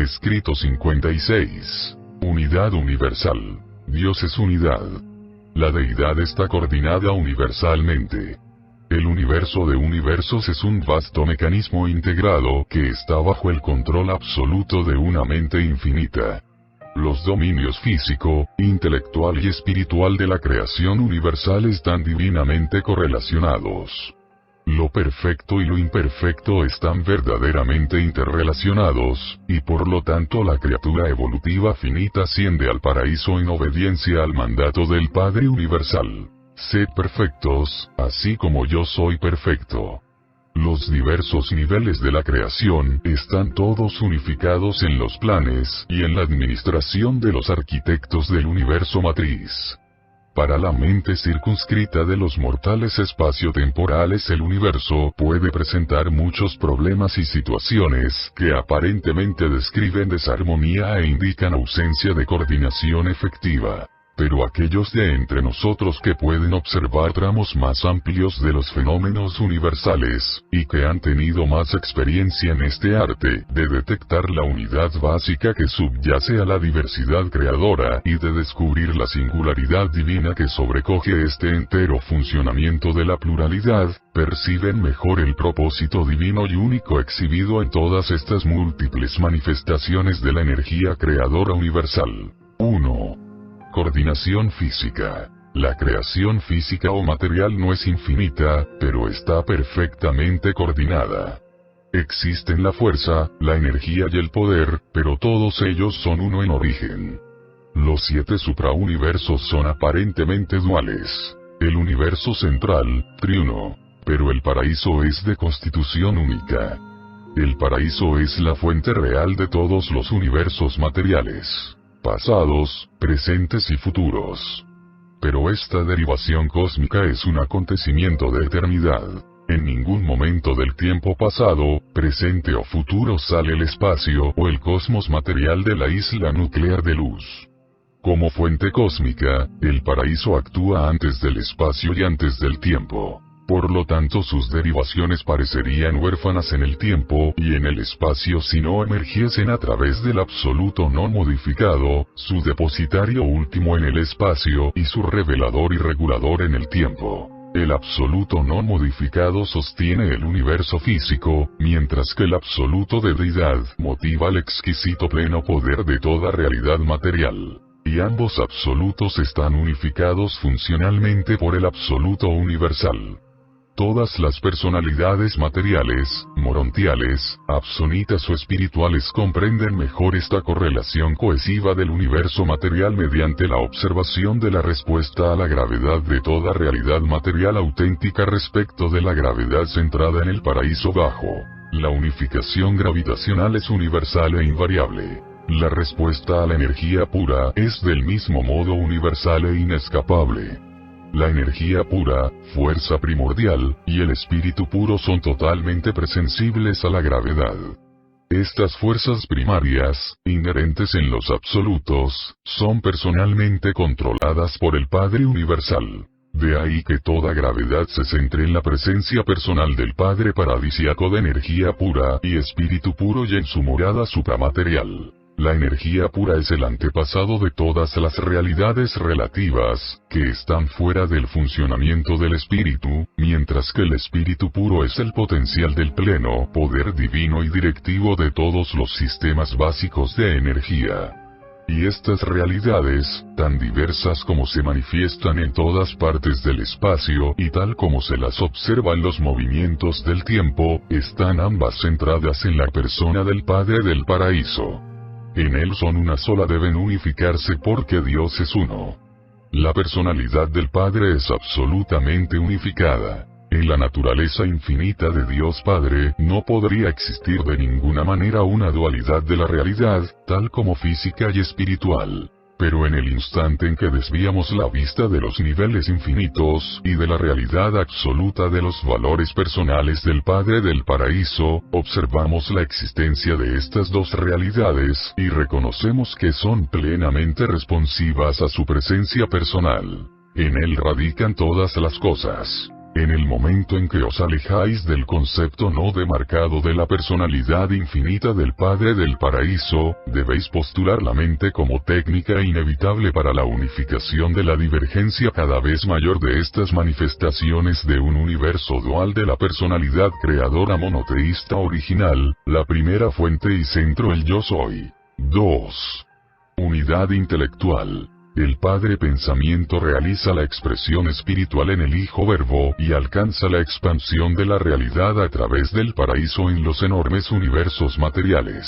Escrito 56. Unidad universal. Dios es unidad. La deidad está coordinada universalmente. El universo de universos es un vasto mecanismo integrado que está bajo el control absoluto de una mente infinita. Los dominios físico, intelectual y espiritual de la creación universal están divinamente correlacionados. Lo perfecto y lo imperfecto están verdaderamente interrelacionados, y por lo tanto la criatura evolutiva finita asciende al paraíso en obediencia al mandato del Padre Universal. Sed perfectos, así como yo soy perfecto. Los diversos niveles de la creación están todos unificados en los planes y en la administración de los arquitectos del universo matriz. Para la mente circunscrita de los mortales espaciotemporales, el universo puede presentar muchos problemas y situaciones que aparentemente describen desarmonía e indican ausencia de coordinación efectiva. Pero aquellos de entre nosotros que pueden observar tramos más amplios de los fenómenos universales, y que han tenido más experiencia en este arte de detectar la unidad básica que subyace a la diversidad creadora y de descubrir la singularidad divina que sobrecoge este entero funcionamiento de la pluralidad, perciben mejor el propósito divino y único exhibido en todas estas múltiples manifestaciones de la energía creadora universal. 1. Coordinación física. La creación física o material no es infinita, pero está perfectamente coordinada. Existen la fuerza, la energía y el poder, pero todos ellos son uno en origen. Los 7 suprauniversos son aparentemente duales. El universo central, triuno. Pero el paraíso es de constitución única. El paraíso es la fuente real de todos los universos materiales. Pasados, presentes y futuros. Pero esta derivación cósmica es un acontecimiento de eternidad. En ningún momento del tiempo pasado, presente o futuro sale el espacio o el cosmos material de la isla nuclear de luz. Como fuente cósmica, el paraíso actúa antes del espacio y antes del tiempo. Por lo tanto, sus derivaciones parecerían huérfanas en el tiempo y en el espacio si no emergiesen a través del absoluto no modificado, su depositario último en el espacio y su revelador y regulador en el tiempo. El absoluto no modificado sostiene el universo físico, mientras que el absoluto de deidad motiva el exquisito pleno poder de toda realidad material. Y ambos absolutos están unificados funcionalmente por el absoluto universal. Todas las personalidades materiales, morontiales, absonitas o espirituales comprenden mejor esta correlación cohesiva del universo material mediante la observación de la respuesta a la gravedad de toda realidad material auténtica respecto de la gravedad centrada en el paraíso bajo. La unificación gravitacional es universal e invariable. La respuesta a la energía pura es del mismo modo universal e inescapable. La energía pura, fuerza primordial, y el espíritu puro son totalmente presensibles a la gravedad. Estas fuerzas primarias, inherentes en los absolutos, son personalmente controladas por el Padre Universal. De ahí que toda gravedad se centre en la presencia personal del Padre Paradisíaco de energía pura y espíritu puro y en su morada supramaterial. La energía pura es el antepasado de todas las realidades relativas, que están fuera del funcionamiento del espíritu, mientras que el espíritu puro es el potencial del pleno poder divino y directivo de todos los sistemas básicos de energía. Y estas realidades, tan diversas como se manifiestan en todas partes del espacio y tal como se las observan los movimientos del tiempo, están ambas centradas en la persona del Padre del Paraíso. En él son una sola, deben unificarse porque Dios es uno. La personalidad del Padre es absolutamente unificada. En la naturaleza infinita de Dios Padre no podría existir de ninguna manera una dualidad de la realidad, tal como física y espiritual. Pero en el instante en que desviamos la vista de los niveles infinitos y de la realidad absoluta de los valores personales del Padre del Paraíso, observamos la existencia de estas dos realidades y reconocemos que son plenamente responsivas a su presencia personal. En él radican todas las cosas. En el momento en que os alejáis del concepto no demarcado de la personalidad infinita del Padre del Paraíso, debéis postular la mente como técnica inevitable para la unificación de la divergencia cada vez mayor de estas manifestaciones de un universo dual de la personalidad creadora monoteísta original, la primera fuente y centro el Yo Soy. 2. Unidad intelectual. El Padre Pensamiento realiza la expresión espiritual en el Hijo Verbo y alcanza la expansión de la realidad a través del paraíso en los enormes universos materiales.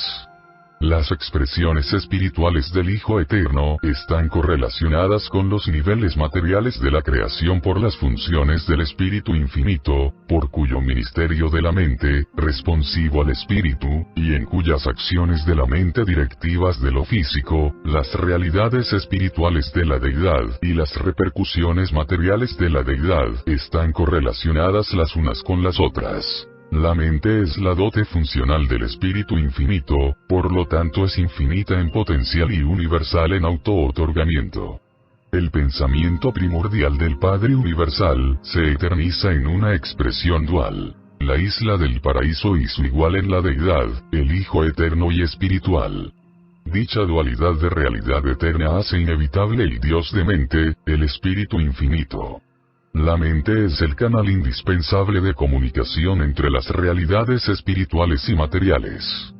Las expresiones espirituales del Hijo Eterno están correlacionadas con los niveles materiales de la creación por las funciones del Espíritu Infinito, por cuyo ministerio de la mente, responsivo al Espíritu, y en cuyas acciones de la mente directivas de lo físico, las realidades espirituales de la Deidad y las repercusiones materiales de la Deidad están correlacionadas las unas con las otras. La mente es la dote funcional del Espíritu Infinito, por lo tanto es infinita en potencial y universal en auto-otorgamiento. El pensamiento primordial del Padre Universal se eterniza en una expresión dual. La isla del paraíso y su igual en la Deidad, el Hijo Eterno y espiritual. Dicha dualidad de realidad eterna hace inevitable el Dios de mente, el Espíritu Infinito. La mente es el canal indispensable de comunicación entre las realidades espirituales y materiales.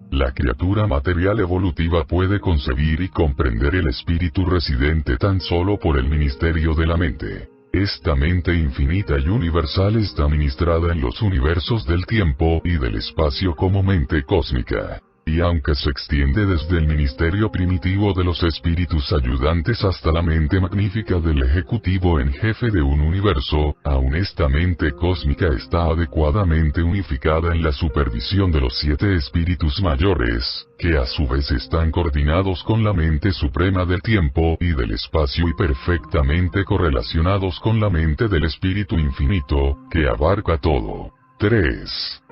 La criatura material evolutiva puede concebir y comprender el espíritu residente tan solo por el ministerio de la mente. Esta mente infinita y universal está ministrada en los universos del tiempo y del espacio como mente cósmica. Y aunque se extiende desde el ministerio primitivo de los espíritus ayudantes hasta la mente magnífica del ejecutivo en jefe de un universo, aún esta mente cósmica está adecuadamente unificada en la supervisión de los 7 espíritus mayores, que a su vez están coordinados con la mente suprema del tiempo y del espacio y perfectamente correlacionados con la mente del espíritu infinito, que abarca todo. 3.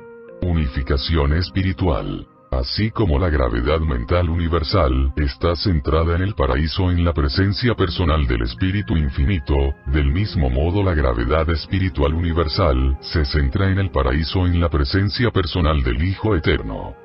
Unificación espiritual. Así como la gravedad mental universal está centrada en el paraíso en la presencia personal del Espíritu Infinito, del mismo modo la gravedad espiritual universal se centra en el paraíso en la presencia personal del Hijo Eterno.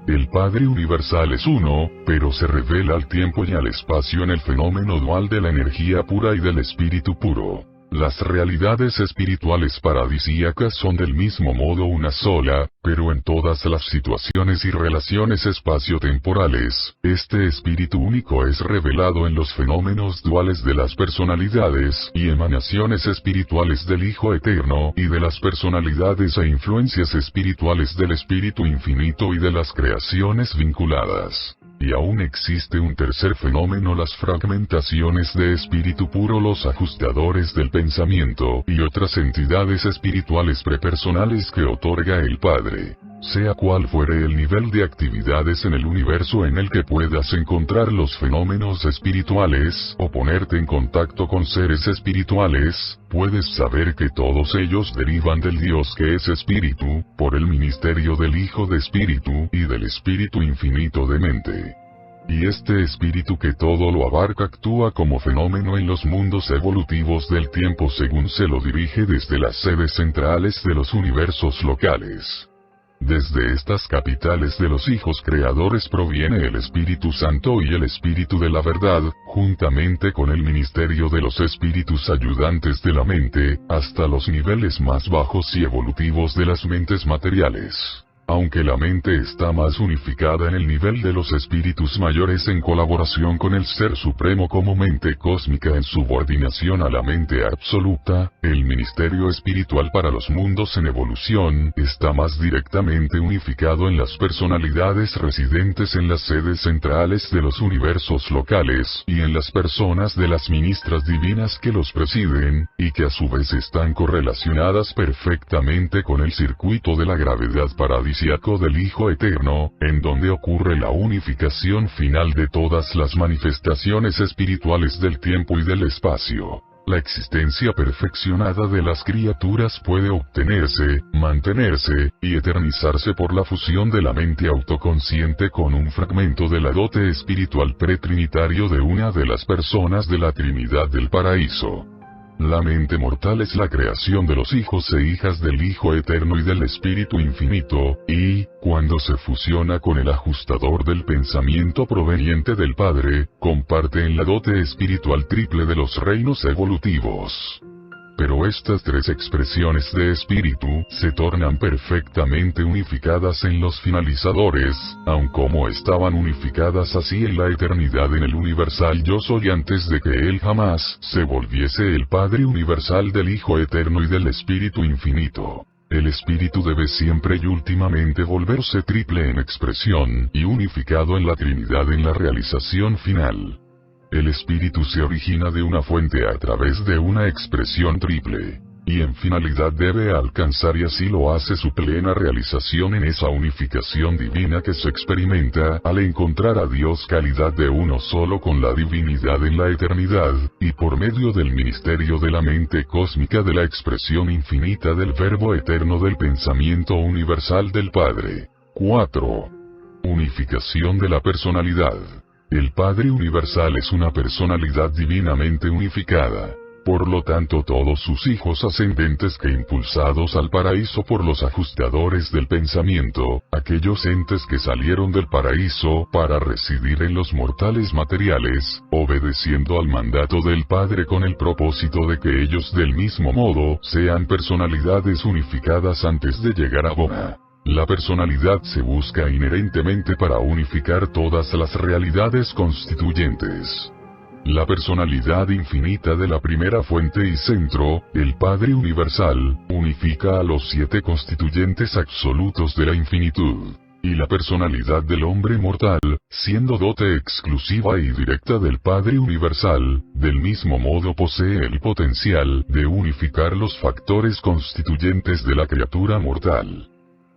El Padre Universal es uno, pero se revela al tiempo y al espacio en el fenómeno dual de la energía pura y del espíritu puro. Las realidades espirituales paradisíacas son del mismo modo una sola, pero en todas las situaciones y relaciones espaciotemporales, este espíritu único es revelado en los fenómenos duales de las personalidades y emanaciones espirituales del Hijo Eterno y de las personalidades e influencias espirituales del Espíritu Infinito y de las creaciones vinculadas. Y aún existe un tercer fenómeno: las fragmentaciones de espíritu puro, los ajustadores del pensamiento y otras entidades espirituales prepersonales que otorga el Padre. Sea cual fuere el nivel de actividades en el universo en el que puedas encontrar los fenómenos espirituales o ponerte en contacto con seres espirituales, puedes saber que todos ellos derivan del Dios que es espíritu, por el ministerio del Hijo de Espíritu y del Espíritu Infinito de Mente. Y este espíritu que todo lo abarca actúa como fenómeno en los mundos evolutivos del tiempo según se lo dirige desde las sedes centrales de los universos locales. Desde estas capitales de los hijos creadores proviene el Espíritu Santo y el Espíritu de la Verdad, juntamente con el ministerio de los espíritus ayudantes de la mente, hasta los niveles más bajos y evolutivos de las mentes materiales. Aunque la mente está más unificada en el nivel de los espíritus mayores en colaboración con el Ser Supremo como mente cósmica en subordinación a la mente absoluta, el ministerio espiritual para los mundos en evolución está más directamente unificado en las personalidades residentes en las sedes centrales de los universos locales y en las personas de las ministras divinas que los presiden, y que a su vez están correlacionadas perfectamente con el circuito de la gravedad paradisíaco del Hijo Eterno, en donde ocurre la unificación final de todas las manifestaciones espirituales del tiempo y del espacio. La existencia perfeccionada de las criaturas puede obtenerse, mantenerse, y eternizarse por la fusión de la mente autoconsciente con un fragmento de la dote espiritual pretrinitario de una de las personas de la Trinidad del Paraíso. La mente mortal es la creación de los hijos e hijas del Hijo Eterno y del Espíritu Infinito, y, cuando se fusiona con el ajustador del pensamiento proveniente del Padre, comparte en la dote espiritual triple de los reinos evolutivos. Pero estas tres expresiones de espíritu se tornan perfectamente unificadas en los finalizadores, aun como estaban unificadas así en la eternidad en el universal Yo Soy antes de que Él jamás se volviese el Padre universal del Hijo Eterno y del Espíritu Infinito. El espíritu debe siempre y últimamente volverse triple en expresión y unificado en la Trinidad en la realización final. El espíritu se origina de una fuente a través de una expresión triple, y en finalidad debe alcanzar y así lo hace su plena realización en esa unificación divina que se experimenta al encontrar a Dios calidad de uno solo con la divinidad en la eternidad, y por medio del ministerio de la mente cósmica de la expresión infinita del Verbo eterno del pensamiento universal del Padre. 4. Unificación de la personalidad. El Padre Universal es una personalidad divinamente unificada. Por lo tanto todos sus hijos ascendentes que impulsados al paraíso por los ajustadores del pensamiento, aquellos entes que salieron del paraíso para residir en los mortales materiales, obedeciendo al mandato del Padre con el propósito de que ellos del mismo modo sean personalidades unificadas antes de llegar a Bona. La personalidad se busca inherentemente para unificar todas las realidades constituyentes. La personalidad infinita de la primera fuente y centro, el Padre Universal, unifica a los 7 constituyentes absolutos de la infinitud. Y la personalidad del hombre mortal, siendo dote exclusiva y directa del Padre Universal, del mismo modo posee el potencial de unificar los factores constituyentes de la criatura mortal.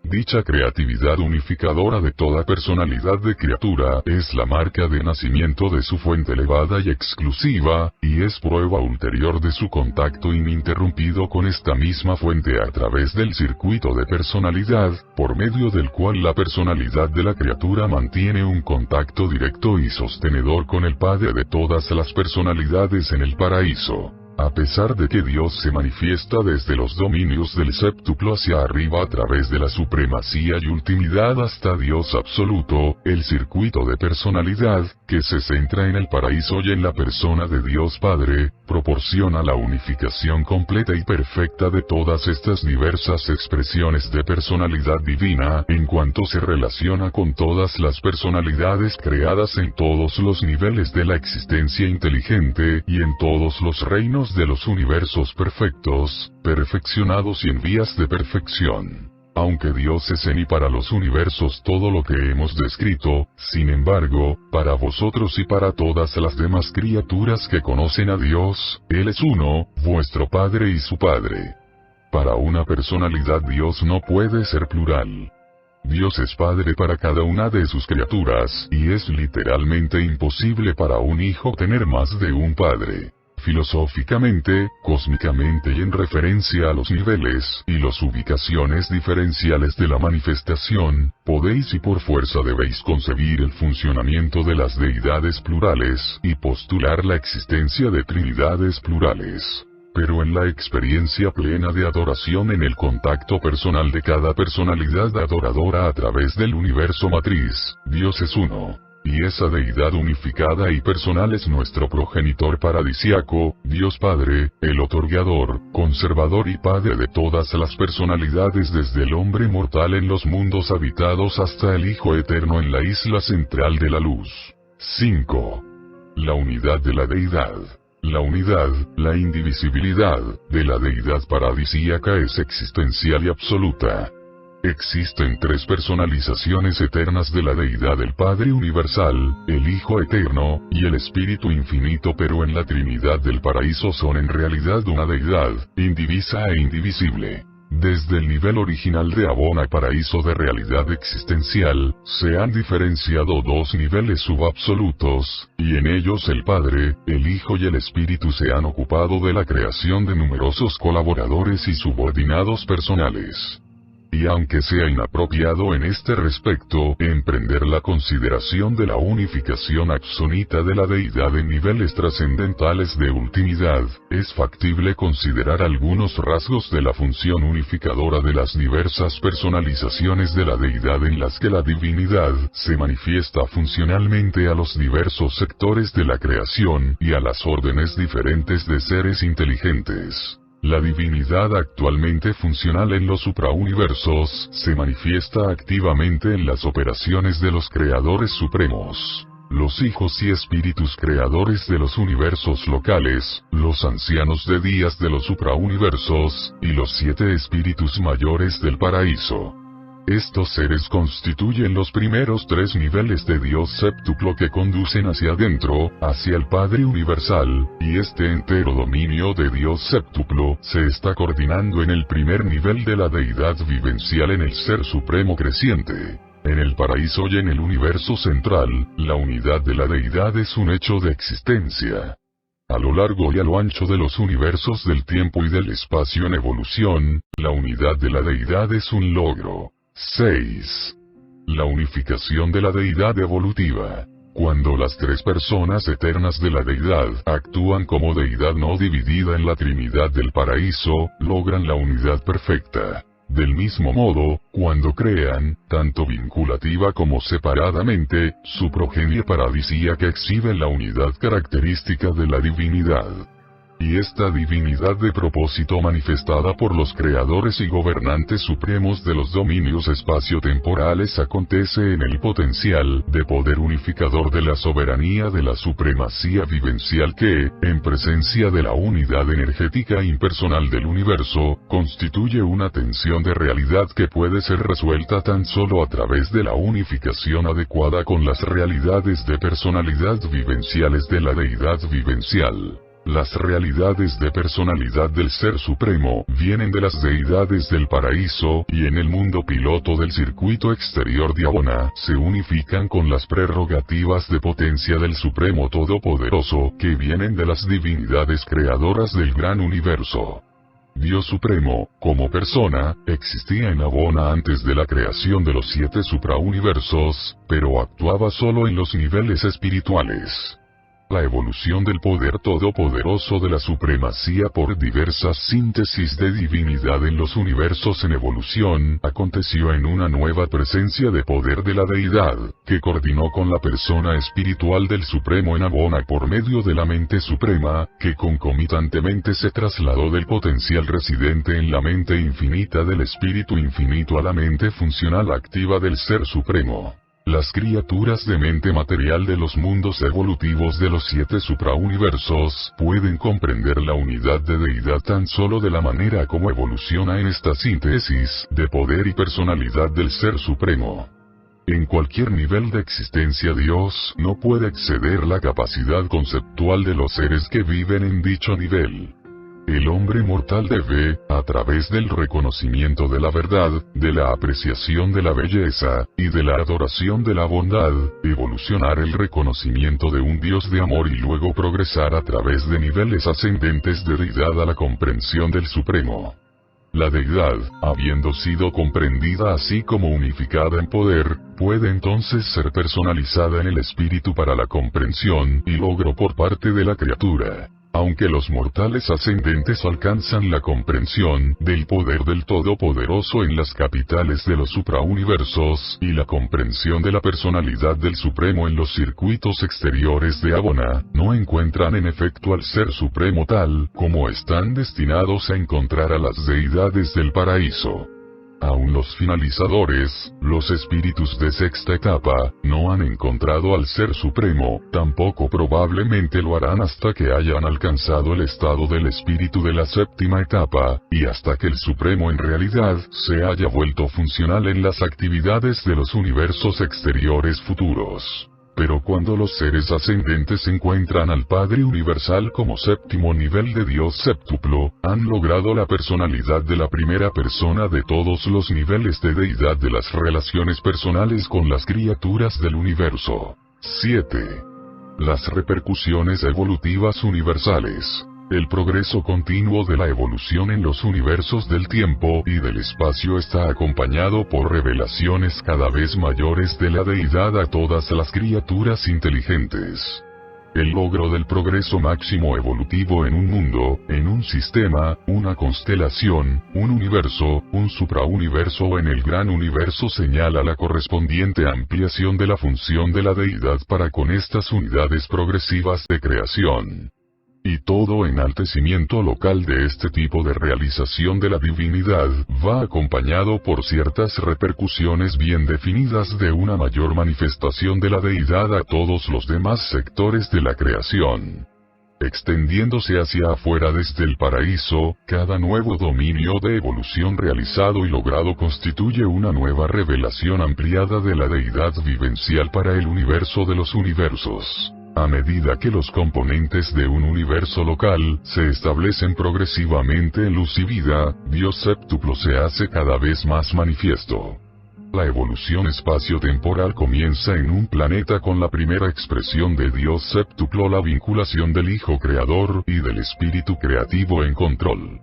Dicha creatividad unificadora de toda personalidad de criatura es la marca de nacimiento de su fuente elevada y exclusiva, y es prueba ulterior de su contacto ininterrumpido con esta misma fuente a través del circuito de personalidad, por medio del cual la personalidad de la criatura mantiene un contacto directo y sostenedor con el Padre de todas las personalidades en el paraíso. A pesar de que Dios se manifiesta desde los dominios del séptuplo hacia arriba a través de la supremacía y ultimidad hasta Dios absoluto, el circuito de personalidad, que se centra en el paraíso y en la persona de Dios Padre, proporciona la unificación completa y perfecta de todas estas diversas expresiones de personalidad divina en cuanto se relaciona con todas las personalidades creadas en todos los niveles de la existencia inteligente y en todos los reinos de los universos perfectos, perfeccionados y en vías de perfección. Aunque Dios es en y para los universos todo lo que hemos descrito, sin embargo, para vosotros y para todas las demás criaturas que conocen a Dios, Él es uno, vuestro Padre y su Padre. Para una personalidad Dios no puede ser plural. Dios es Padre para cada una de sus criaturas, y es literalmente imposible para un hijo tener más de un padre. Filosóficamente, cósmicamente y en referencia a los niveles y las ubicaciones diferenciales de la manifestación, podéis y por fuerza debéis concebir el funcionamiento de las deidades plurales y postular la existencia de trinidades plurales. Pero en la experiencia plena de adoración en el contacto personal de cada personalidad adoradora a través del universo matriz, Dios es uno. y esa deidad unificada y personal es nuestro progenitor paradisiaco, Dios Padre, el otorgador, conservador y Padre de todas las personalidades desde el hombre mortal en los mundos habitados hasta el Hijo Eterno en la isla central de la luz. 5. La unidad de la deidad. La unidad, la indivisibilidad, de la deidad paradisíaca es existencial y absoluta. Existen tres personalizaciones eternas de la deidad: el Padre Universal, el Hijo Eterno, y el Espíritu Infinito, pero en la Trinidad del Paraíso son en realidad una deidad, indivisa e indivisible. Desde el nivel original de Abona Paraíso de realidad existencial, se han diferenciado dos niveles subabsolutos, y en ellos el Padre, el Hijo y el Espíritu se han ocupado de la creación de numerosos colaboradores y subordinados personales. Y aunque sea inapropiado en este respecto emprender la consideración de la unificación axonita de la deidad en niveles trascendentales de ultimidad, es factible considerar algunos rasgos de la función unificadora de las diversas personalizaciones de la deidad en las que la divinidad se manifiesta funcionalmente a los diversos sectores de la creación y a las órdenes diferentes de seres inteligentes. La divinidad actualmente funcional en los suprauniversos se manifiesta activamente en las operaciones de los creadores supremos, los hijos y espíritus creadores de los universos locales, los ancianos de días de los suprauniversos, y los 7 espíritus mayores del paraíso. Estos seres constituyen los primeros 3 niveles de Dios séptuplo que conducen hacia adentro, hacia el Padre Universal, y este entero dominio de Dios séptuplo se está coordinando en el primer nivel de la deidad vivencial en el Ser Supremo creciente. En el paraíso y en el universo central, la unidad de la deidad es un hecho de existencia. A lo largo y a lo ancho de los universos del tiempo y del espacio en evolución, la unidad de la deidad es un logro. 6. La unificación de la deidad evolutiva. Cuando las 3 personas eternas de la deidad actúan como deidad no dividida en la Trinidad del Paraíso, logran la unidad perfecta. Del mismo modo, cuando crean, tanto vinculativa como separadamente, su progenie paradisíaca exhibe la unidad característica de la divinidad. Y esta divinidad de propósito manifestada por los creadores y gobernantes supremos de los dominios espaciotemporales acontece en el potencial de poder unificador de la soberanía de la supremacía vivencial que, en presencia de la unidad energética impersonal del universo, constituye una tensión de realidad que puede ser resuelta tan solo a través de la unificación adecuada con las realidades de personalidad vivenciales de la deidad vivencial. Las realidades de personalidad del Ser Supremo vienen de las deidades del paraíso y en el mundo piloto del circuito exterior de Abona se unifican con las prerrogativas de potencia del Supremo Todopoderoso que vienen de las divinidades creadoras del gran universo. Dios Supremo, como persona, existía en Abona antes de la creación de los 7 suprauniversos, pero actuaba solo en los niveles espirituales. La evolución del poder todopoderoso de la supremacía por diversas síntesis de divinidad en los universos en evolución aconteció en una nueva presencia de poder de la deidad, que coordinó con la persona espiritual del Supremo en Abona por medio de la mente suprema, que concomitantemente se trasladó del potencial residente en la mente infinita del Espíritu Infinito a la mente funcional activa del Ser Supremo. Las criaturas de mente material de los mundos evolutivos de los 7 suprauniversos pueden comprender la unidad de deidad tan solo de la manera como evoluciona en esta síntesis de poder y personalidad del Ser Supremo. En cualquier nivel de existencia Dios no puede exceder la capacidad conceptual de los seres que viven en dicho nivel. El hombre mortal debe, a través del reconocimiento de la verdad, de la apreciación de la belleza, y de la adoración de la bondad, evolucionar el reconocimiento de un Dios de amor y luego progresar a través de niveles ascendentes de deidad a la comprensión del Supremo. La deidad, habiendo sido comprendida así como unificada en poder, puede entonces ser personalizada en el espíritu para la comprensión y logro por parte de la criatura. Aunque los mortales ascendentes alcanzan la comprensión del poder del Todopoderoso en las capitales de los suprauniversos, y la comprensión de la personalidad del Supremo en los circuitos exteriores de Abona, no encuentran en efecto al Ser Supremo tal como están destinados a encontrar a las deidades del paraíso. Aún los finalizadores, los espíritus de sexta etapa, no han encontrado al Ser Supremo, tampoco probablemente lo harán hasta que hayan alcanzado el estado del espíritu de la séptima etapa, y hasta que el Supremo en realidad se haya vuelto funcional en las actividades de los universos exteriores futuros. Pero cuando los seres ascendentes encuentran al Padre Universal como séptimo nivel de Dios séptuplo, han logrado la personalidad de la primera persona de todos los niveles de deidad de las relaciones personales con las criaturas del universo. 7. Las repercusiones evolutivas universales. El progreso continuo de la evolución en los universos del tiempo y del espacio está acompañado por revelaciones cada vez mayores de la deidad a todas las criaturas inteligentes. El logro del progreso máximo evolutivo en un mundo, en un sistema, una constelación, un universo, un suprauniverso o en el gran universo señala la correspondiente ampliación de la función de la deidad para con estas unidades progresivas de creación. Y todo enaltecimiento local de este tipo de realización de la divinidad va acompañado por ciertas repercusiones bien definidas de una mayor manifestación de la deidad a todos los demás sectores de la creación. Extendiéndose hacia afuera desde el paraíso, cada nuevo dominio de evolución realizado y logrado constituye una nueva revelación ampliada de la deidad vivencial para el universo de los universos. A medida que los componentes de un universo local se establecen progresivamente en luz y vida, Dios séptuplo se hace cada vez más manifiesto. La evolución espacio-temporal comienza en un planeta con la primera expresión de Dios séptuplo, la vinculación del Hijo Creador y del Espíritu Creativo en control.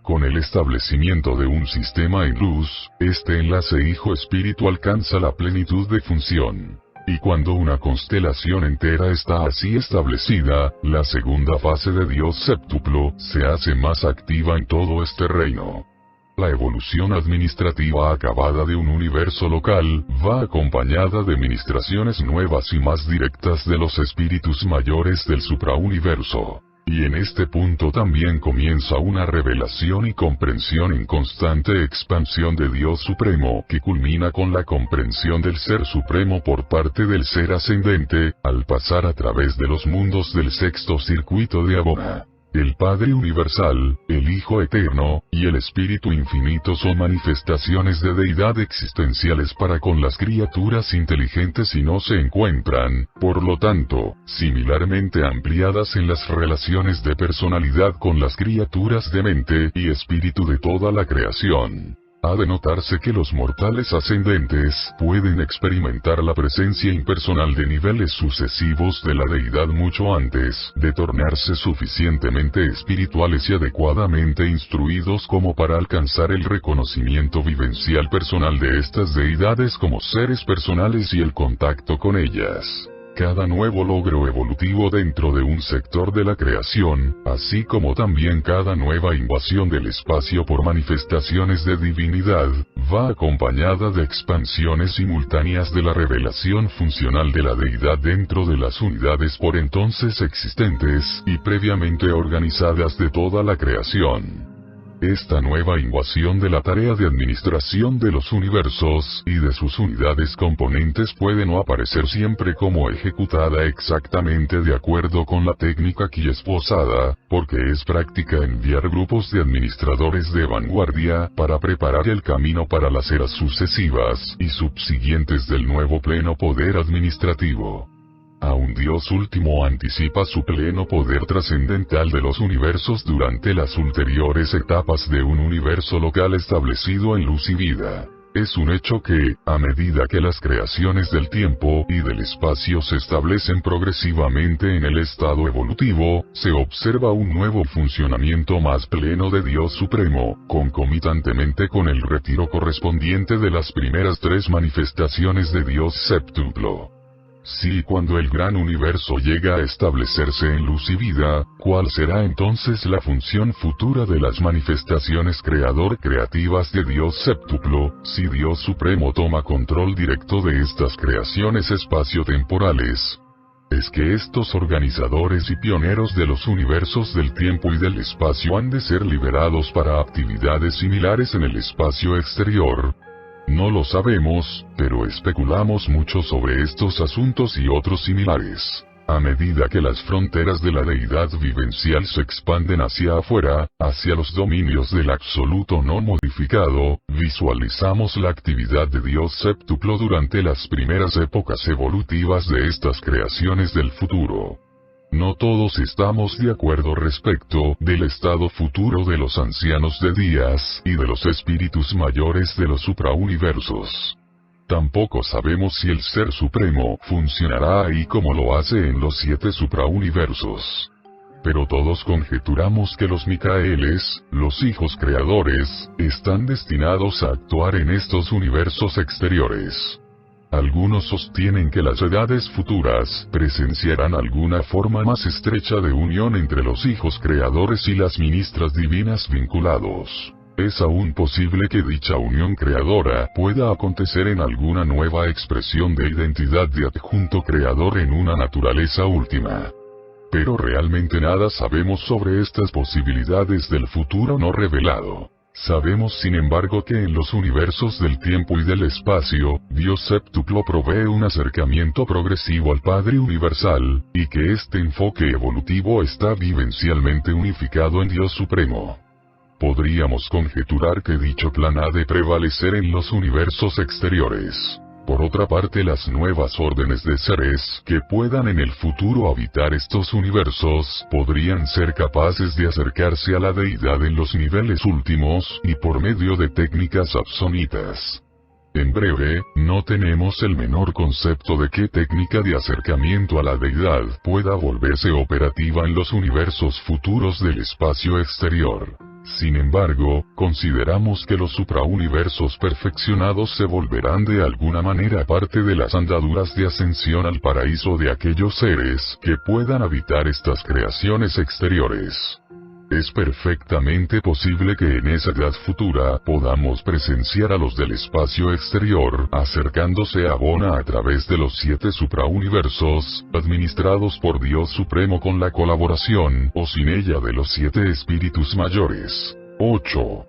Con el establecimiento de un sistema en luz, este enlace Hijo-Espíritu alcanza la plenitud de función. Y cuando una constelación entera está así establecida, la segunda fase de Dios séptuplo se hace más activa en todo este reino. La evolución administrativa acabada de un universo local va acompañada de ministraciones nuevas y más directas de los espíritus mayores del suprauniverso. Y en este punto también comienza una revelación y comprensión en constante expansión de Dios Supremo que culmina con la comprensión del Ser Supremo por parte del Ser Ascendente, al pasar a través de los mundos del sexto circuito de Abona. El Padre Universal, el Hijo Eterno, y el Espíritu Infinito son manifestaciones de deidad existenciales para con las criaturas inteligentes y no se encuentran, por lo tanto, similarmente ampliadas en las relaciones de personalidad con las criaturas de mente y espíritu de toda la creación. Ha de notarse que los mortales ascendentes pueden experimentar la presencia impersonal de niveles sucesivos de la deidad mucho antes de tornarse suficientemente espirituales y adecuadamente instruidos como para alcanzar el reconocimiento vivencial personal de estas deidades como seres personales y el contacto con ellas. Cada nuevo logro evolutivo dentro de un sector de la creación, así como también cada nueva invasión del espacio por manifestaciones de divinidad, va acompañada de expansiones simultáneas de la revelación funcional de la deidad dentro de las unidades por entonces existentes y previamente organizadas de toda la creación. Esta nueva invasión de la tarea de administración de los universos y de sus unidades componentes puede no aparecer siempre como ejecutada exactamente de acuerdo con la técnica aquí esbozada, porque es práctica enviar grupos de administradores de vanguardia para preparar el camino para las eras sucesivas y subsiguientes del nuevo pleno poder administrativo. Aún Dios último anticipa su pleno poder trascendental de los universos durante las ulteriores etapas de un universo local establecido en luz y vida. Es un hecho que, a medida que las creaciones del tiempo y del espacio se establecen progresivamente en el estado evolutivo, se observa un nuevo funcionamiento más pleno de Dios Supremo, concomitantemente con el retiro correspondiente de las primeras tres manifestaciones de Dios séptuplo. Si cuando el gran universo llega a establecerse en luz y vida, ¿cuál será entonces la función futura de las manifestaciones creativas de Dios séptuplo, si Dios Supremo toma control directo de estas creaciones espaciotemporales? Es que estos organizadores y pioneros de los universos del tiempo y del espacio han de ser liberados para actividades similares en el espacio exterior. No lo sabemos, pero especulamos mucho sobre estos asuntos y otros similares. A medida que las fronteras de la deidad vivencial se expanden hacia afuera, hacia los dominios del absoluto no modificado, visualizamos la actividad de Dios séptuplo durante las primeras épocas evolutivas de estas creaciones del futuro. No todos estamos de acuerdo respecto del estado futuro de los ancianos de días y de los espíritus mayores de los suprauniversos. Tampoco sabemos si el Ser Supremo funcionará ahí como lo hace en los 7 suprauniversos. Pero todos conjeturamos que los Micaeles, los hijos creadores, están destinados a actuar en estos universos exteriores. Algunos sostienen que las edades futuras presenciarán alguna forma más estrecha de unión entre los hijos creadores y las ministras divinas vinculados. Es aún posible que dicha unión creadora pueda acontecer en alguna nueva expresión de identidad de adjunto creador en una naturaleza última. Pero realmente nada sabemos sobre estas posibilidades del futuro no revelado. Sabemos sin embargo que en los universos del tiempo y del espacio, Dios séptuplo provee un acercamiento progresivo al Padre Universal, y que este enfoque evolutivo está vivencialmente unificado en Dios Supremo. Podríamos conjeturar que dicho plan ha de prevalecer en los universos exteriores. Por otra parte, las nuevas órdenes de seres que puedan en el futuro habitar estos universos podrían ser capaces de acercarse a la deidad en los niveles últimos y por medio de técnicas absonitas. En breve, no tenemos el menor concepto de qué técnica de acercamiento a la deidad pueda volverse operativa en los universos futuros del espacio exterior. Sin embargo, consideramos que los suprauniversos perfeccionados se volverán de alguna manera parte de las andaduras de ascensión al paraíso de aquellos seres que puedan habitar estas creaciones exteriores. Es perfectamente posible que en esa edad futura podamos presenciar a los del espacio exterior acercándose a Bona a través de los 7 suprauniversos, administrados por Dios Supremo con la colaboración o sin ella de los 7 espíritus mayores. 8.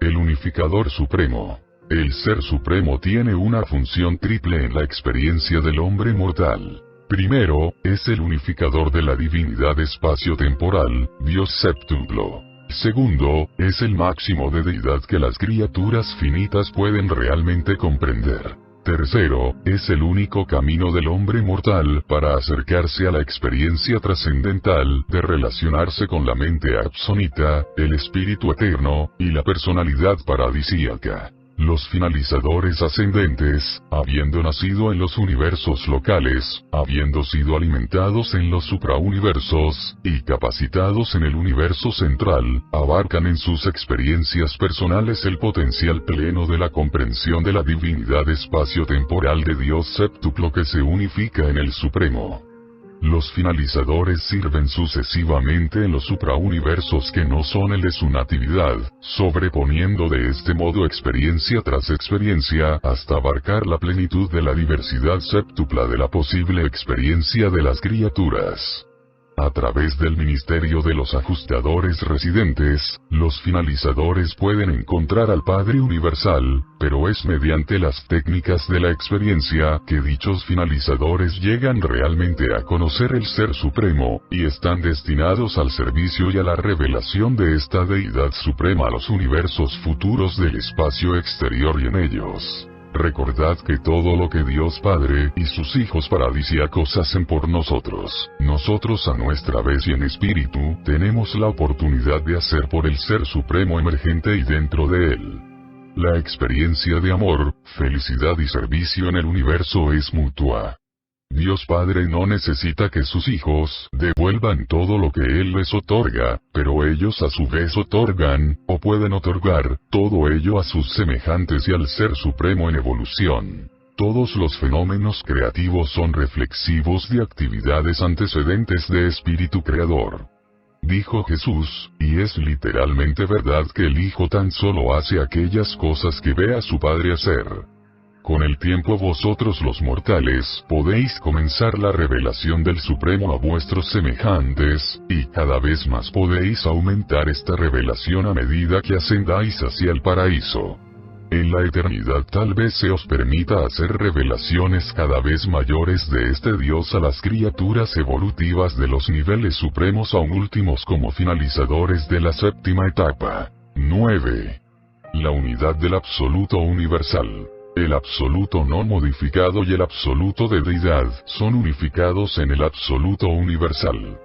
El Unificador Supremo. El Ser Supremo tiene una función triple en la experiencia del hombre mortal. Primero, es el unificador de la divinidad espacio-temporal, Dios séptuplo. Segundo, es el máximo de deidad que las criaturas finitas pueden realmente comprender. Tercero, es el único camino del hombre mortal para acercarse a la experiencia trascendental de relacionarse con la mente absonita, el espíritu eterno, y la personalidad paradisíaca. Los finalizadores ascendentes, habiendo nacido en los universos locales, habiendo sido alimentados en los suprauniversos, y capacitados en el universo central, abarcan en sus experiencias personales el potencial pleno de la comprensión de la divinidad espacio-temporal de Dios séptuplo que se unifica en el Supremo. Los finalizadores sirven sucesivamente en los suprauniversos que no son el de su natividad, sobreponiendo de este modo experiencia tras experiencia hasta abarcar la plenitud de la diversidad séptupla de la posible experiencia de las criaturas. A través del ministerio de los ajustadores residentes, los finalizadores pueden encontrar al Padre Universal, pero es mediante las técnicas de la experiencia que dichos finalizadores llegan realmente a conocer el Ser Supremo, y están destinados al servicio y a la revelación de esta deidad suprema a los universos futuros del espacio exterior y en ellos. Recordad que todo lo que Dios Padre y sus hijos paradisíacos hacen por nosotros a nuestra vez y en espíritu, tenemos la oportunidad de hacer por el Ser Supremo emergente y dentro de él. La experiencia de amor, felicidad y servicio en el universo es mutua. Dios Padre no necesita que sus hijos devuelvan todo lo que Él les otorga, pero ellos a su vez otorgan, o pueden otorgar, todo ello a sus semejantes y al Ser Supremo en evolución. Todos los fenómenos creativos son reflexivos de actividades antecedentes de espíritu creador. Dijo Jesús, y es literalmente verdad que el Hijo tan solo hace aquellas cosas que ve a su Padre hacer. Con el tiempo vosotros los mortales podéis comenzar la revelación del Supremo a vuestros semejantes, y cada vez más podéis aumentar esta revelación a medida que ascendáis hacia el paraíso. En la eternidad tal vez se os permita hacer revelaciones cada vez mayores de este Dios a las criaturas evolutivas de los niveles supremos aún últimos como finalizadores de la séptima etapa. 9. La unidad del absoluto universal. El absoluto no modificado y el absoluto de deidad son unificados en el absoluto universal.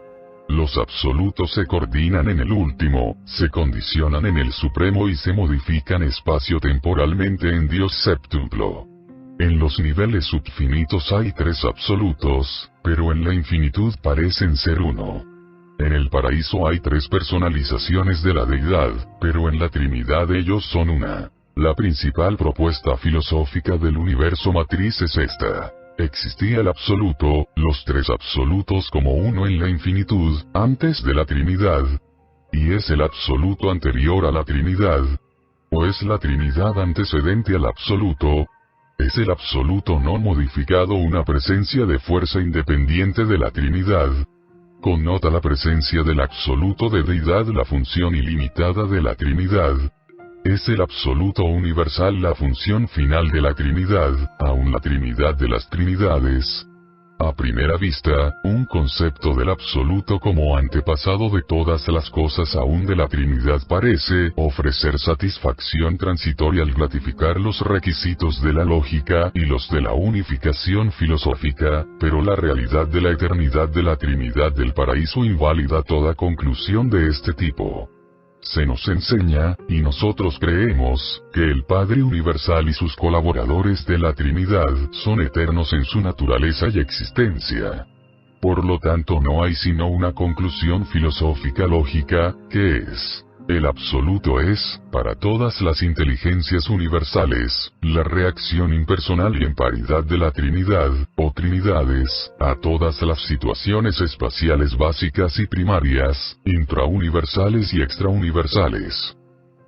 Los absolutos se coordinan en el último, se condicionan en el supremo y se modifican espacio-temporalmente en Dios séptuplo. En los niveles subfinitos hay tres absolutos, pero en la infinitud parecen ser uno. En el paraíso hay tres personalizaciones de la deidad, pero en la Trinidad ellos son una. La principal propuesta filosófica del universo matriz es esta. Existía el absoluto, los tres absolutos como uno en la infinitud, antes de la Trinidad. ¿Y es el absoluto anterior a la Trinidad? ¿O es la Trinidad antecedente al absoluto? ¿Es el absoluto no modificado una presencia de fuerza independiente de la Trinidad? ¿Connota la presencia del absoluto de deidad la función ilimitada de la Trinidad? ¿Es el absoluto universal la función final de la Trinidad, aun la Trinidad de las Trinidades? A primera vista, un concepto del absoluto como antepasado de todas las cosas aún de la Trinidad parece ofrecer satisfacción transitoria al gratificar los requisitos de la lógica y los de la unificación filosófica, pero la realidad de la eternidad de la Trinidad del paraíso invalida toda conclusión de este tipo. Se nos enseña, y nosotros creemos, que el Padre Universal y sus colaboradores de la Trinidad son eternos en su naturaleza y existencia. Por lo tanto no hay sino una conclusión filosófica lógica, que es: el absoluto es, para todas las inteligencias universales, la reacción impersonal y en paridad de la Trinidad, o Trinidades, a todas las situaciones espaciales básicas y primarias, intrauniversales y extrauniversales.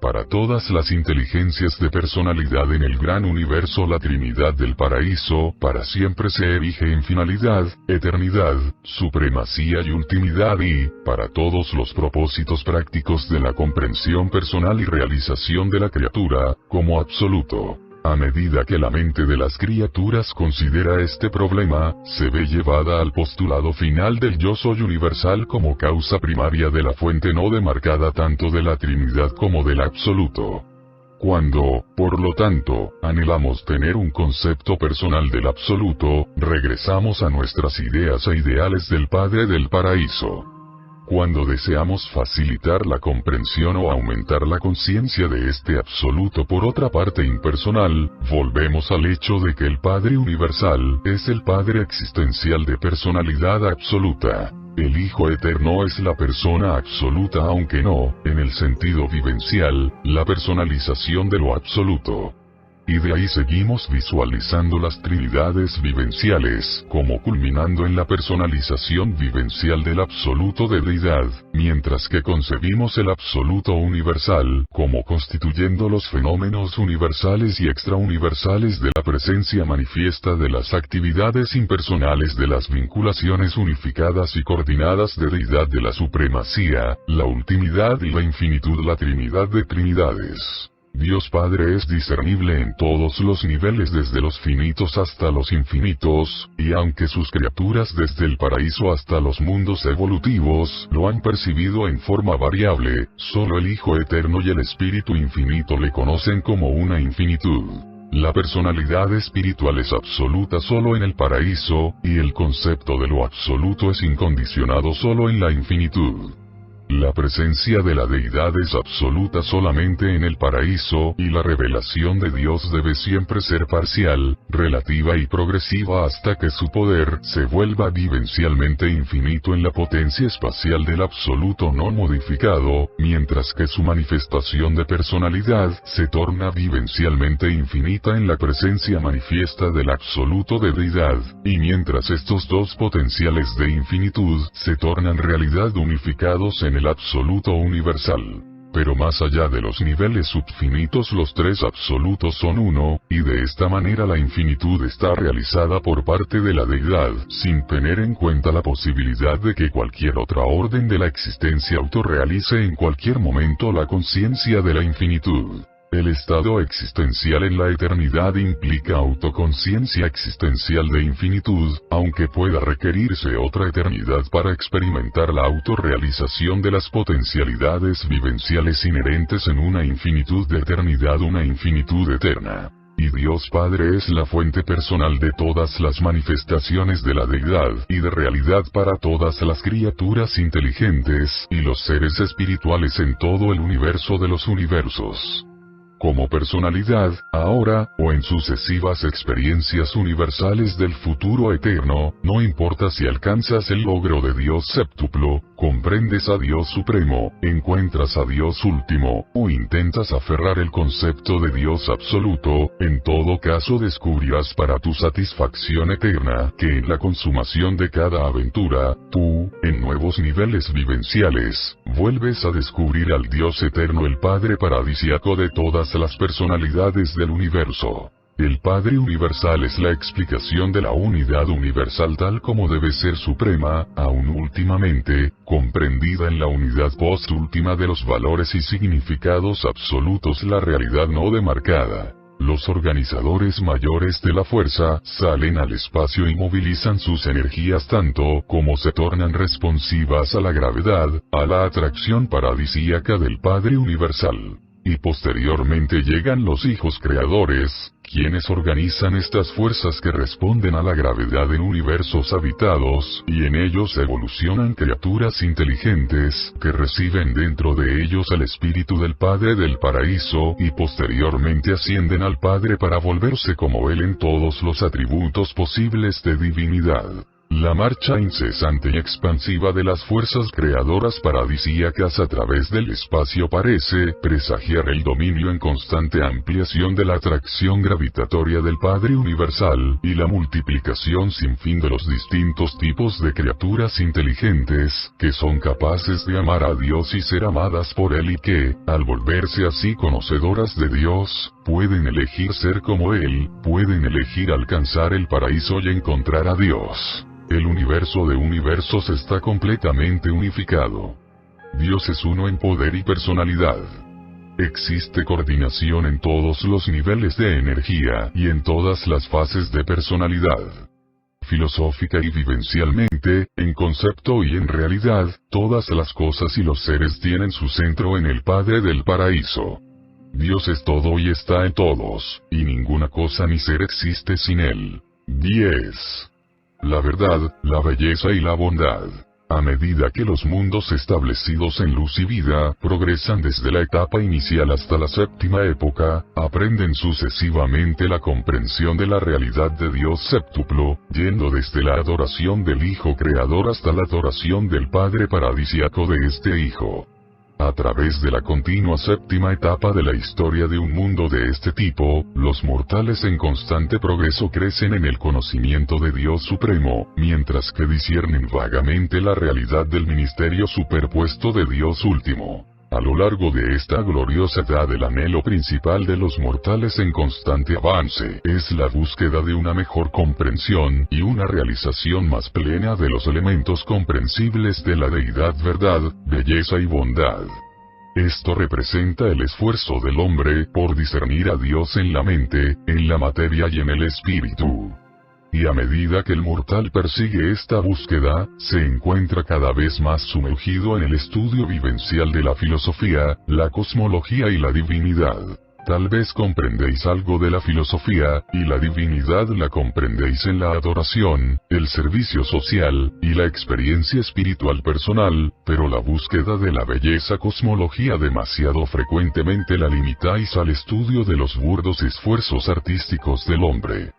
Para todas las inteligencias de personalidad en el gran universo la Trinidad del paraíso para siempre se erige en finalidad, eternidad, supremacía y ultimidad y, para todos los propósitos prácticos de la comprensión personal y realización de la criatura, como absoluto. A medida que la mente de las criaturas considera este problema, se ve llevada al postulado final del yo soy universal como causa primaria de la fuente no demarcada tanto de la Trinidad como del absoluto. Cuando, por lo tanto, anhelamos tener un concepto personal del absoluto, regresamos a nuestras ideas e ideales del Padre del Paraíso. Cuando deseamos facilitar la comprensión o aumentar la conciencia de este absoluto por otra parte impersonal, volvemos al hecho de que el Padre Universal es el Padre existencial de personalidad absoluta. El Hijo Eterno es la persona absoluta aunque no, en el sentido vivencial, la personalización de lo absoluto. Y de ahí seguimos visualizando las trinidades vivenciales, como culminando en la personalización vivencial del absoluto de deidad, mientras que concebimos el absoluto universal, como constituyendo los fenómenos universales y extrauniversales de la presencia manifiesta de las actividades impersonales de las vinculaciones unificadas y coordinadas de deidad de la supremacía, la ultimidad y la infinitud, la trinidad de trinidades. Dios Padre es discernible en todos los niveles desde los finitos hasta los infinitos, y aunque sus criaturas desde el paraíso hasta los mundos evolutivos lo han percibido en forma variable, solo el Hijo Eterno y el Espíritu Infinito le conocen como una infinitud. La personalidad espiritual es absoluta solo en el paraíso, y el concepto de lo absoluto es incondicionado solo en la infinitud. La presencia de la deidad es absoluta solamente en el paraíso, y la revelación de Dios debe siempre ser parcial, relativa y progresiva hasta que su poder se vuelva vivencialmente infinito en la potencia espacial del absoluto no modificado, mientras que su manifestación de personalidad se torna vivencialmente infinita en la presencia manifiesta del absoluto de deidad, y mientras estos dos potenciales de infinitud se tornan realidad unificados en el absoluto universal. Pero más allá de los niveles subfinitos los tres absolutos son uno, y de esta manera la infinitud está realizada por parte de la deidad, sin tener en cuenta la posibilidad de que cualquier otra orden de la existencia autorrealice en cualquier momento la conciencia de la infinitud. El estado existencial en la eternidad implica autoconciencia existencial de infinitud, aunque pueda requerirse otra eternidad para experimentar la autorrealización de las potencialidades vivenciales inherentes en una infinitud de eternidad, una infinitud eterna. Y Dios Padre es la fuente personal de todas las manifestaciones de la deidad, y de realidad para todas las criaturas inteligentes, y los seres espirituales en todo el universo de los universos. Como personalidad, ahora, o en sucesivas experiencias universales del futuro eterno, no importa si alcanzas el logro de Dios séptuplo, comprendes a Dios supremo, encuentras a Dios último, o intentas aferrar el concepto de Dios absoluto, en todo caso descubrirás para tu satisfacción eterna, que en la consumación de cada aventura, tú, en nuevos niveles vivenciales, vuelves a descubrir al Dios eterno, el Padre paradisíaco de todas las personalidades del universo. El Padre Universal es la explicación de la unidad universal tal como debe ser suprema, aún últimamente, comprendida en la unidad postúltima de los valores y significados absolutos, la realidad no demarcada. Los organizadores mayores de la fuerza salen al espacio y movilizan sus energías tanto como se tornan responsivas a la gravedad, a la atracción paradisíaca del Padre Universal. Y posteriormente llegan los hijos creadores, quienes organizan estas fuerzas que responden a la gravedad en universos habitados, y en ellos evolucionan criaturas inteligentes, que reciben dentro de ellos el espíritu del Padre del paraíso, y posteriormente ascienden al Padre para volverse como Él en todos los atributos posibles de divinidad. La marcha incesante y expansiva de las fuerzas creadoras paradisíacas a través del espacio parece presagiar el dominio en constante ampliación de la atracción gravitatoria del Padre Universal, y la multiplicación sin fin de los distintos tipos de criaturas inteligentes, que son capaces de amar a Dios y ser amadas por Él y que, al volverse así conocedoras de Dios, pueden elegir ser como Él, pueden elegir alcanzar el paraíso y encontrar a Dios. El universo de universos está completamente unificado. Dios es uno en poder y personalidad. Existe coordinación en todos los niveles de energía y en todas las fases de personalidad. Filosófica y vivencialmente, en concepto y en realidad, todas las cosas y los seres tienen su centro en el Padre del paraíso. Dios es todo y está en todos, y ninguna cosa ni ser existe sin Él. 10. La verdad, la belleza y la bondad. A medida que los mundos establecidos en luz y vida progresan desde la etapa inicial hasta la séptima época, aprenden sucesivamente la comprensión de la realidad de Dios séptuplo, yendo desde la adoración del Hijo Creador hasta la adoración del Padre paradisíaco de este Hijo. A través de la continua séptima etapa de la historia de un mundo de este tipo, los mortales en constante progreso crecen en el conocimiento de Dios Supremo, mientras que disciernen vagamente la realidad del ministerio superpuesto de Dios Último. A lo largo de esta gloriosa edad el anhelo principal de los mortales en constante avance es la búsqueda de una mejor comprensión y una realización más plena de los elementos comprensibles de la deidad, verdad, belleza y bondad. Esto representa el esfuerzo del hombre por discernir a Dios en la mente, en la materia y en el espíritu. Y a medida que el mortal persigue esta búsqueda, se encuentra cada vez más sumergido en el estudio vivencial de la filosofía, la cosmología y la divinidad. Tal vez comprendéis algo de la filosofía, y la divinidad la comprendéis en la adoración, el servicio social, y la experiencia espiritual personal, pero la búsqueda de la belleza cosmología demasiado frecuentemente la limitáis al estudio de los burdos esfuerzos artísticos del hombre.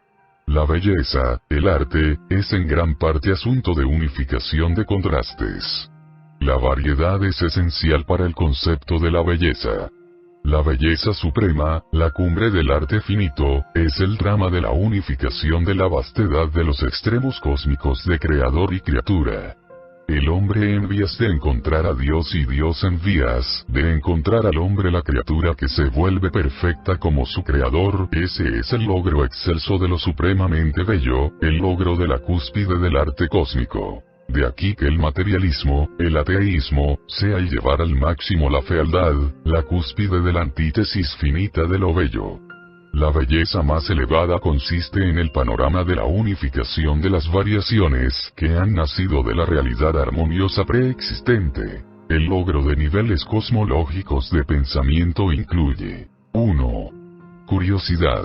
La belleza, el arte, es en gran parte asunto de unificación de contrastes. La variedad es esencial para el concepto de la belleza. La belleza suprema, la cumbre del arte finito, es el drama de la unificación de la vastedad de los extremos cósmicos de creador y criatura. El hombre en vías de encontrar a Dios y Dios en vías de encontrar al hombre la criatura que se vuelve perfecta como su creador. Ese es el logro excelso de lo supremamente bello, el logro de la cúspide del arte cósmico. De aquí que el materialismo, el ateísmo, sea el llevar al máximo la fealdad, la cúspide de la antítesis finita de lo bello. La belleza más elevada consiste en el panorama de la unificación de las variaciones que han nacido de la realidad armoniosa preexistente. El logro de niveles cosmológicos de pensamiento incluye 1. Curiosidad.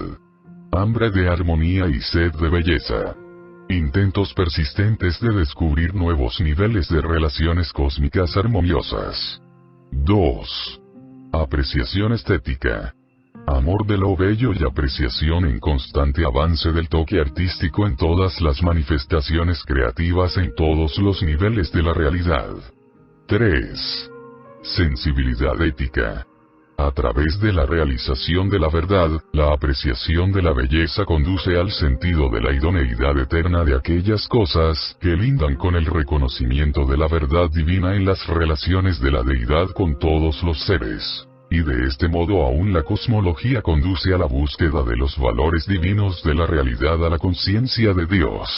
Hambre de armonía y sed de belleza. Intentos persistentes de descubrir nuevos niveles de relaciones cósmicas armoniosas. 2. Apreciación estética. Amor de lo bello y apreciación en constante avance del toque artístico en todas las manifestaciones creativas en todos los niveles de la realidad. 3. Sensibilidad ética. A través de la realización de la verdad, la apreciación de la belleza conduce al sentido de la idoneidad eterna de aquellas cosas que lindan con el reconocimiento de la verdad divina en las relaciones de la deidad con todos los seres. Y de este modo aún la cosmología conduce a la búsqueda de los valores divinos de la realidad a la conciencia de Dios.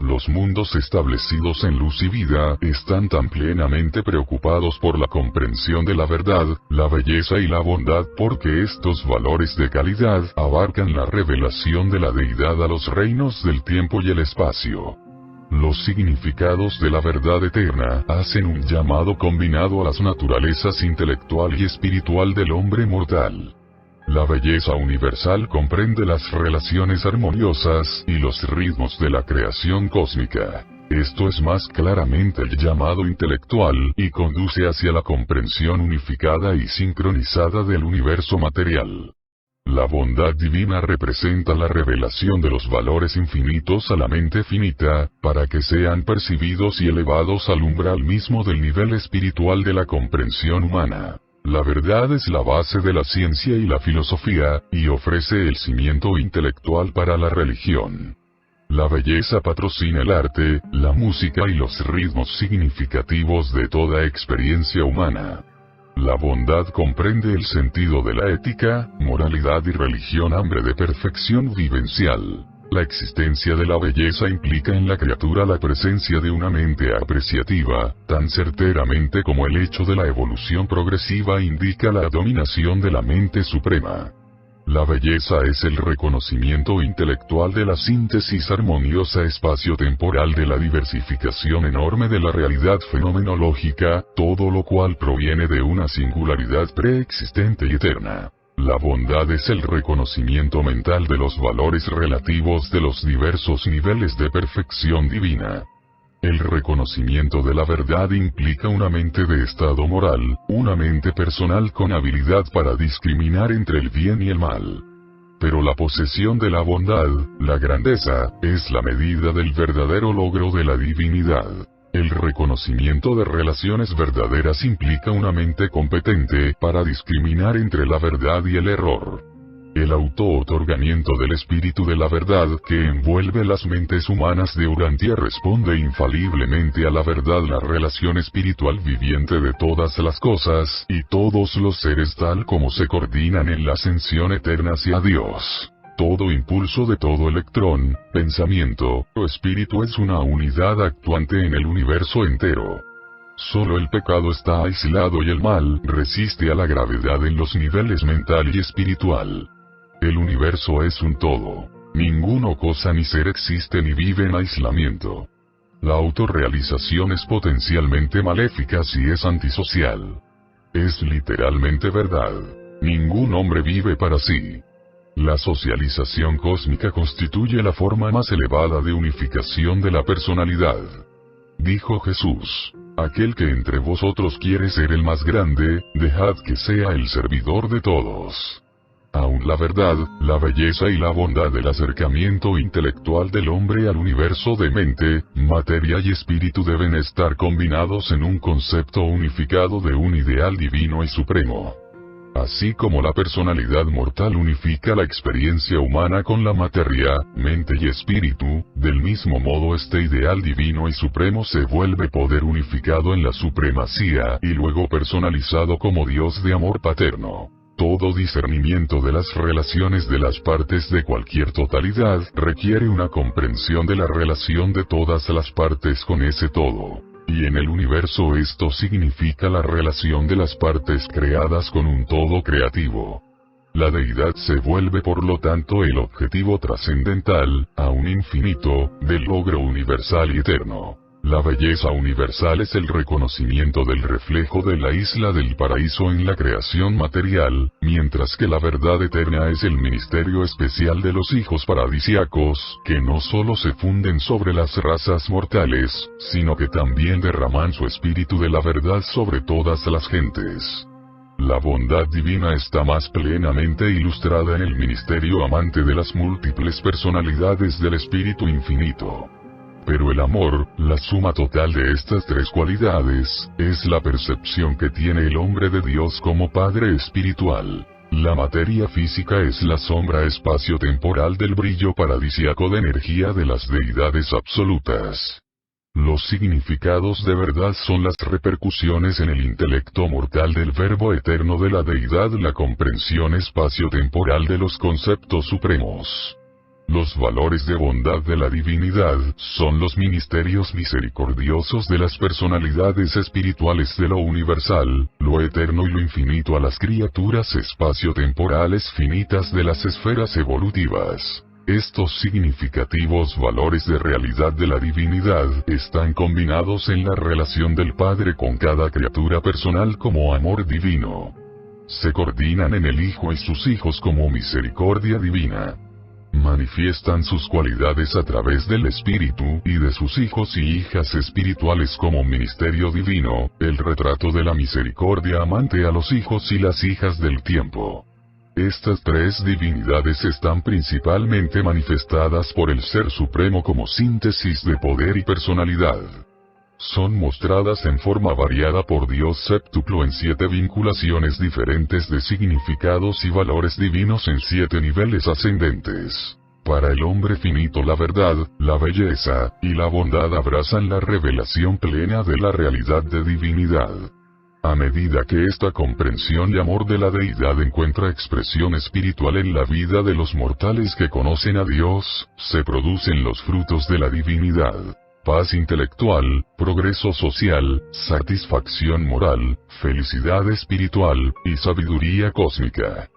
Los mundos establecidos en luz y vida están tan plenamente preocupados por la comprensión de la verdad, la belleza y la bondad porque estos valores de calidad abarcan la revelación de la deidad a los reinos del tiempo y el espacio. Los significados de la verdad eterna hacen un llamado combinado a las naturalezas intelectual y espiritual del hombre mortal. La belleza universal comprende las relaciones armoniosas y los ritmos de la creación cósmica. Esto es más claramente el llamado intelectual y conduce hacia la comprensión unificada y sincronizada del universo material. La bondad divina representa la revelación de los valores infinitos a la mente finita, para que sean percibidos y elevados al umbral mismo del nivel espiritual de la comprensión humana. La verdad es la base de la ciencia y la filosofía, y ofrece el cimiento intelectual para la religión. La belleza patrocina el arte, la música y los ritmos significativos de toda experiencia humana. La bondad comprende el sentido de la ética, moralidad y religión, hambre de perfección vivencial. La existencia de la belleza implica en la criatura la presencia de una mente apreciativa, tan certeramente como el hecho de la evolución progresiva indica la dominación de la mente suprema. La belleza es el reconocimiento intelectual de la síntesis armoniosa espacio-temporal de la diversificación enorme de la realidad fenomenológica, todo lo cual proviene de una singularidad preexistente y eterna. La bondad es el reconocimiento mental de los valores relativos de los diversos niveles de perfección divina. El reconocimiento de la verdad implica una mente de estado moral, una mente personal con habilidad para discriminar entre el bien y el mal. Pero la posesión de la bondad, la grandeza, es la medida del verdadero logro de la divinidad. El reconocimiento de relaciones verdaderas implica una mente competente para discriminar entre la verdad y el error. El auto-otorgamiento del espíritu de la verdad que envuelve las mentes humanas de Urantia responde infaliblemente a la verdad, la relación espiritual viviente de todas las cosas y todos los seres tal como se coordinan en la ascensión eterna hacia Dios. Todo impulso de todo electrón, pensamiento o espíritu es una unidad actuante en el universo entero. Solo el pecado está aislado y el mal resiste a la gravedad en los niveles mental y espiritual. El universo es un todo. Ninguna cosa ni ser existe ni vive en aislamiento. La autorrealización es potencialmente maléfica si es antisocial. Es literalmente verdad. Ningún hombre vive para sí. La socialización cósmica constituye la forma más elevada de unificación de la personalidad. Dijo Jesús: aquel que entre vosotros quiere ser el más grande, dejad que sea el servidor de todos. Aún la verdad, la belleza y la bondad del acercamiento intelectual del hombre al universo de mente, materia y espíritu deben estar combinados en un concepto unificado de un ideal divino y supremo. Así como la personalidad mortal unifica la experiencia humana con la materia, mente y espíritu, del mismo modo este ideal divino y supremo se vuelve poder unificado en la supremacía y luego personalizado como Dios de amor paterno. Todo discernimiento de las relaciones de las partes de cualquier totalidad requiere una comprensión de la relación de todas las partes con ese todo. Y en el universo esto significa la relación de las partes creadas con un todo creativo. La deidad se vuelve por lo tanto el objetivo trascendental, aún infinito, del logro universal y eterno. La belleza universal es el reconocimiento del reflejo de la isla del paraíso en la creación material, mientras que la verdad eterna es el ministerio especial de los hijos paradisíacos, que no solo se funden sobre las razas mortales, sino que también derraman su espíritu de la verdad sobre todas las gentes. La bondad divina está más plenamente ilustrada en el ministerio amante de las múltiples personalidades del espíritu infinito. Pero el amor, la suma total de estas tres cualidades, es la percepción que tiene el hombre de Dios como Padre espiritual. La materia física es la sombra espacio-temporal del brillo paradisíaco de energía de las deidades absolutas. Los significados de verdad son las repercusiones en el intelecto mortal del verbo eterno de la deidad, la comprensión espacio-temporal de los conceptos supremos. Los valores de bondad de la divinidad son los ministerios misericordiosos de las personalidades espirituales de lo universal, lo eterno y lo infinito a las criaturas espacio-temporales finitas de las esferas evolutivas. Estos significativos valores de realidad de la divinidad están combinados en la relación del Padre con cada criatura personal como amor divino. Se coordinan en el Hijo y sus hijos como misericordia divina. Manifiestan sus cualidades a través del Espíritu y de sus hijos y hijas espirituales como ministerio divino, el retrato de la misericordia amante a los hijos y las hijas del tiempo. Estas tres divinidades están principalmente manifestadas por el Ser Supremo como síntesis de poder y personalidad. Son mostradas en forma variada por Dios séptuplo en 7 vinculaciones diferentes de significados y valores divinos en 7 niveles ascendentes. Para el hombre finito la verdad, la belleza, y la bondad abrazan la revelación plena de la realidad de divinidad. A medida que esta comprensión y amor de la deidad encuentra expresión espiritual en la vida de los mortales que conocen a Dios, se producen los frutos de la divinidad. Paz intelectual, progreso social, satisfacción moral, felicidad espiritual, y sabiduría cósmica.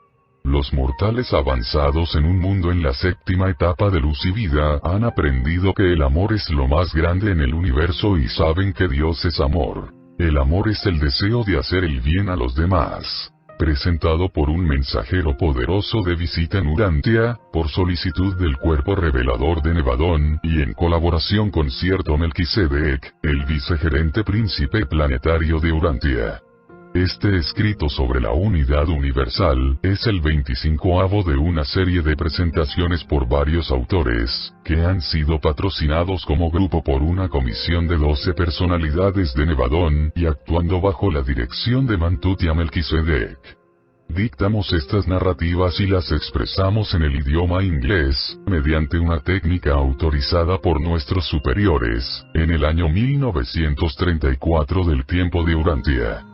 Los mortales avanzados en un mundo en la séptima etapa de luz y vida han aprendido que el amor es lo más grande en el universo y saben que Dios es amor. El amor es el deseo de hacer el bien a los demás. Presentado por un mensajero poderoso de visita en Urantia, por solicitud del cuerpo revelador de Nevadón, y en colaboración con cierto Melquisedec, el vicegerente príncipe planetario de Urantia. Este escrito sobre la unidad universal, es el 25avo de una serie de presentaciones por varios autores, que han sido patrocinados como grupo por una comisión de 12 personalidades de Nevadón, y actuando bajo la dirección de Mantutia Melquisedec. Dictamos estas narrativas y las expresamos en el idioma inglés, mediante una técnica autorizada por nuestros superiores, en el año 1934 del tiempo de Urantia.